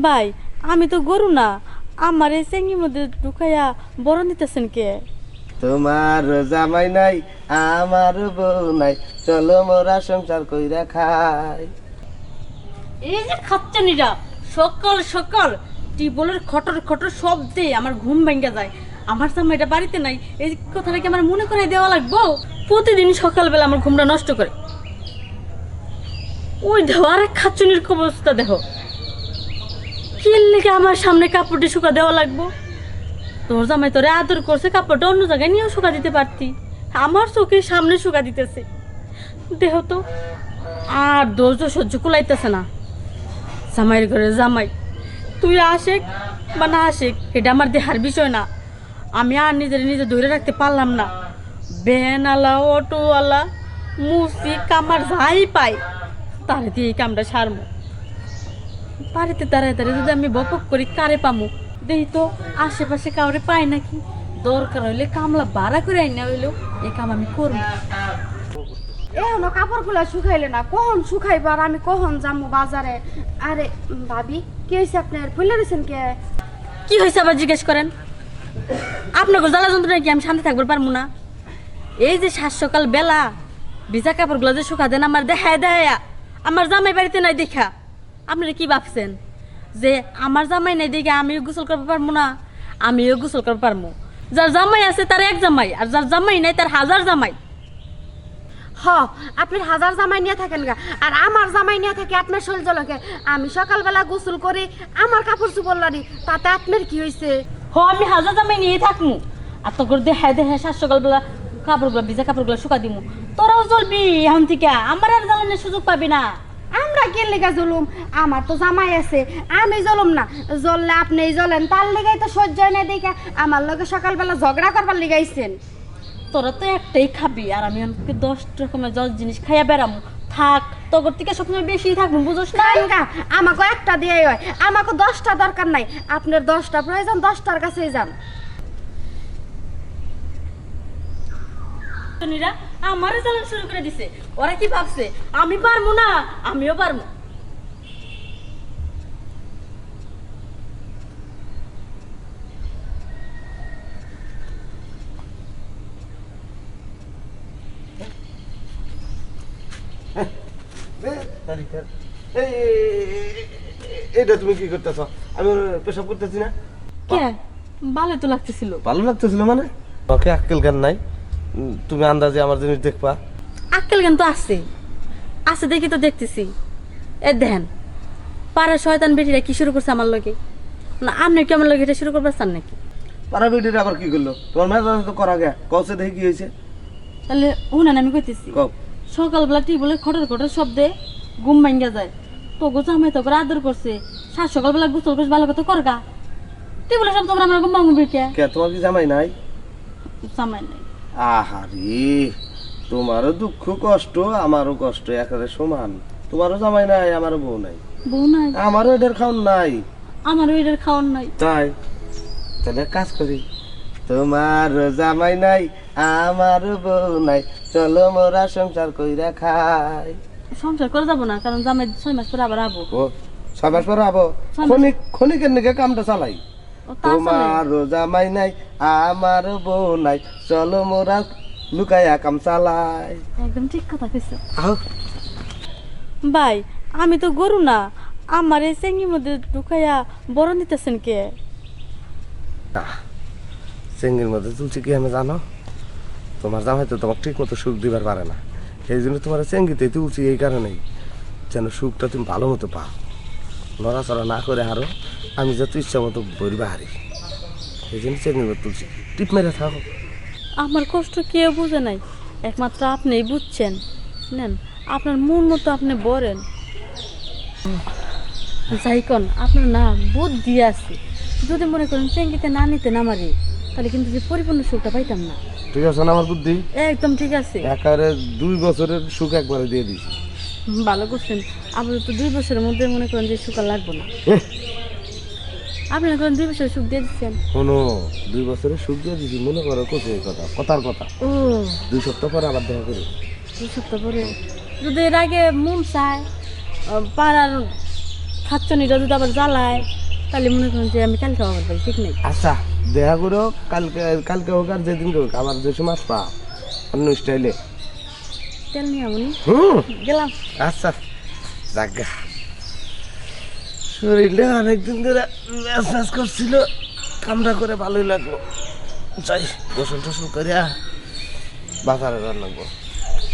ভাই আমি তো গরু না, আমার এই চেঙ্গির মধ্যে ঢুকাইয়া বড় নিতেছেন কে? তোমার জামাই নাই আমার বউ নাই, চলো মোরা সংসার কইরা খাই। এই যে খাচ্চানিরা সকাল সকাল টিবলের খটর খটর শব্দে আমার ঘুম ভেঙে যায়। আমার জামাইটা বাড়িতে নাই, এই কথাটা কি আমার মনে করে দেওয়া লাগবো? প্রতিদিন সকালবেলা আমার ঘুমটা নষ্ট করে। ওই দেখো আর এক খাচ্চনির অবস্থা দেখো। কি লেগে আমার সামনে কাপড়টি শুকা দেওয়া লাগবো? তোর জামাই তোরে আদর করছে, কাপড়টা অন্য জায়গায় নিয়েও শুকা দিতে পারতি। আমার চোখের সামনে শুকা দিতেছে, দেহ তো আর ধৈর্য সহ্য কুলাইতেছে না। জামাইয়ের ঘরে জামাই, তুই আশেক বা না আশেক এটা আমার দেহার বিষয় না। আমি আর নিজে ধরে রাখতে পারলাম না। ভ্যানওয়ালা, অটোওয়ালা, মুসি কামার যাই পাই তারে দিয়ে এই কামটা সারমো। বাড়িতে দাঁড়ায় দাঁড়িয়ে যদি আমি বকবক করি কারে পামু? দেখি তো আশেপাশে কাউরে পাই নাকি। দরকার হইলে কামলা ভাড়া করে আইনা হইলেও এই কাম আমি করবো। এখনো কাপড়গুলো শুকাইলে না, কখন শুকাইবো আর আমি কখন যাবো বাজারে? আরে ভাবি, কি হয়েছে আপনার? ফুলে রয়েছেন কে? কি হয়েছে আবার জিজ্ঞেস করেন? আপনাকে জ্বালা যন্ত্রণা কি আমি শান্তি থাকবার পারবো না? এই যে সাত সকাল বেলা ভিজা কাপড়গুলো যে শুকা দেন আমার দেখায় দেয়া, আমার জামাই বাড়িতে নাই দেখা আপনারা কি ভাবছেন যে আমার জামাই নাই দেখে আমিও গোসল করতে পারবো না? আমিও গোসল করতে পারবো। যার জামাই আছে তার এক জামাই, আর যার জামাই নাই তার হাজার জামাই। হ, আপনি হাজার জামাই নিয়ে থাকেন গা, আর আমার জামাই নিয়ে থাকে আপনার শরীর লোকে। আমি সকালবেলা গোসল করি, আমার কাপড় চুপড় লাড়ি, তাতে আপনার কি হয়েছে? আমি হাজার জামাই নিয়ে থাকবো, আর তো করে দেখায় দেখায় সাত সকালবেলা কাপড়গুলো ভিজা কাপড়গুলো শুকা দিমু। তোরাও চলবি এখন থেকে, আমার আর জ্বালানোর সুযোগ পাবি না। আমরা কে লেগা জলুম? আমার তো জামাই আছে, আমি জলুম না। জ্বললে আপনি জ্বলেন, তার লেগাই তো সহ্য হয় না দেখে আমার লগে সকালবেলা ঝগড়া করবার লেগাইছেন। তোরা তো একটাই খাবি, আর আমি আমাকে 10 রকমের 10 জিনিস খাইয়া বেড়ামু। থাক, তোর থেকে সবসময় বেশি থাকবো, বুঝোস না? আমাকে একটা দিয়ে হয়, আমাকে 10টা দরকার নাই। আপনার 10টা প্রয়োজন, 10টার কাছেই যান। আমারও জ্বালানো শুরু করে দিছে। ওরা কি ভাবছে আমি পারবো না? আমিও পারবো। এটা তুমি কি করতেছ? আমি পেশাব করতেছি না। কে ভালো তো লাগতেছিল। ভালো লাগতেছিল মানে? ওকে আক্কেল জ্ঞান নাই, তুমি আন্দাজে আমার জিনিস দেখবা? আক্কেল জ্ঞান তো আছে, আছে দেখি তো দেখতেছি। এ দেখেন পাড়ার শয়তান বেটিরা কি শুরু করছে আমার লগে। না আপনি কি আমার লগে এটা শুরু করবার চান নাকি? পাড়া বেটিটা আবার কি করলো? তোমার মেজাজ তো করা গে, কওছে দেখি কি হয়েছে। তাহলে উনান আমি কইতেছি, কও। সকালবেলা টিবলের খটর খটর শব্দে ঘুম ভাঙ্গা যায়। তো জামাই তো করে আদর করছে, সাত সকালবেলা গোসল করছে, ভালো কথা করগা। টিবলের শব্দ করে আমার ঘুম ভাঙবে কে? কে তোমার কি জামাই নাই? জামাই নাই। আহারে, তোমারও দুঃখ কষ্ট আমারও কষ্ট একেবারে সমান। তোমারও জামাই নাই, আমারও বউ নাই। বউ নাই? আমারও এদের খাওন নাই। আমারও এটার খাওয়ার নাই। তাই তাহলে কাজ করি, তোমার জামাই নাই আমার বউ নাই, চলো মোরা সংসার কইরা খাই। সংসার করে যাবো না, কারণ জামাই 6 মাস পরে আবার আবো। ও 6 মাস পর আবো? ক্ষণিকের নিকে কামটা চালাই। তোমার জামাই নাই আমার বউ নাই, চলো মোরা লুকাইয়া কাম চালাই। একদম ঠিক কথা কইছো আহ, ভাই। আমি তো গরু না, আমার এই চেঙ্গির মধ্যে ঢুকাইয়া বড় নিতেছেন কে? চেঙ্গির মধ্যে তুলছি কি আমি জানো? তোমার জামাই তো তোমাকে ঠিক মতো সুখ দিবার পারে না, এই জন্য তোমার চেঙ্গিতে তুলছি এই কারণেই, যেন সুখটা তুমি ভালো মতো পাও। নড়াচড়া না করে আরো আমি যত ইচ্ছা মতো বইবা হারি, এই জন্য চেঙ্গির মধ্যে তুলছি। টিপ মেরে থাকো। আমার কষ্ট কেউ বুঝে নাই, একমাত্র আপনিই বুঝছেন। নেন আপনার মন মতো আপনি বলেন। যাই কন আপনার না বুদ্ধি আছে, যদি মনে করেন চেঙ্গিতে না নিতে না মারি, তাহলে কিন্তু যে পরিপূর্ণ সুখটা পাইতাম না। ঠিক আছে না আমার বুদ্ধি? একদম ঠিক আছে। একেবারে 2 বছরের সুখ একবারে দিয়ে দিছি। ভালো করছেন। আপনার তো 2 বছরের মধ্যে মনে করেন যে সুখ আর লাগবে না। আপনি মনে করেন 2 বছরের সুখ দিয়ে দিচ্ছেন। শোনো, 2 বছরের সুখ দিয়ে দিছি মনে করো, কোথায় এই কথা, কথার কথা। ও 2 সপ্তাহ পরে আবার দেখা করি। 2 সপ্তাহ পরে যদি এর আগে মন চায় পাড়ার খাচ্চনিটা যদি আবার জ্বালায় তাহলে মনে করেন যে আমি কালকে আবার পাই, ঠিক নেই। আচ্ছা দেখা করো কালকে, কালকে হোক আর যেদিন হোক আবার যে সময় পা অন্য স্টাইলে। তেল নিয়ে আমি গেলাম। আচ্ছা জাগা শরীরটা অনেকদিন ধরে ম্যাসাজ করছিল, কামড়া করে ভালোই লাগলো। যাই গোসল টোসল করিয়া বাজারে রান্না করবো।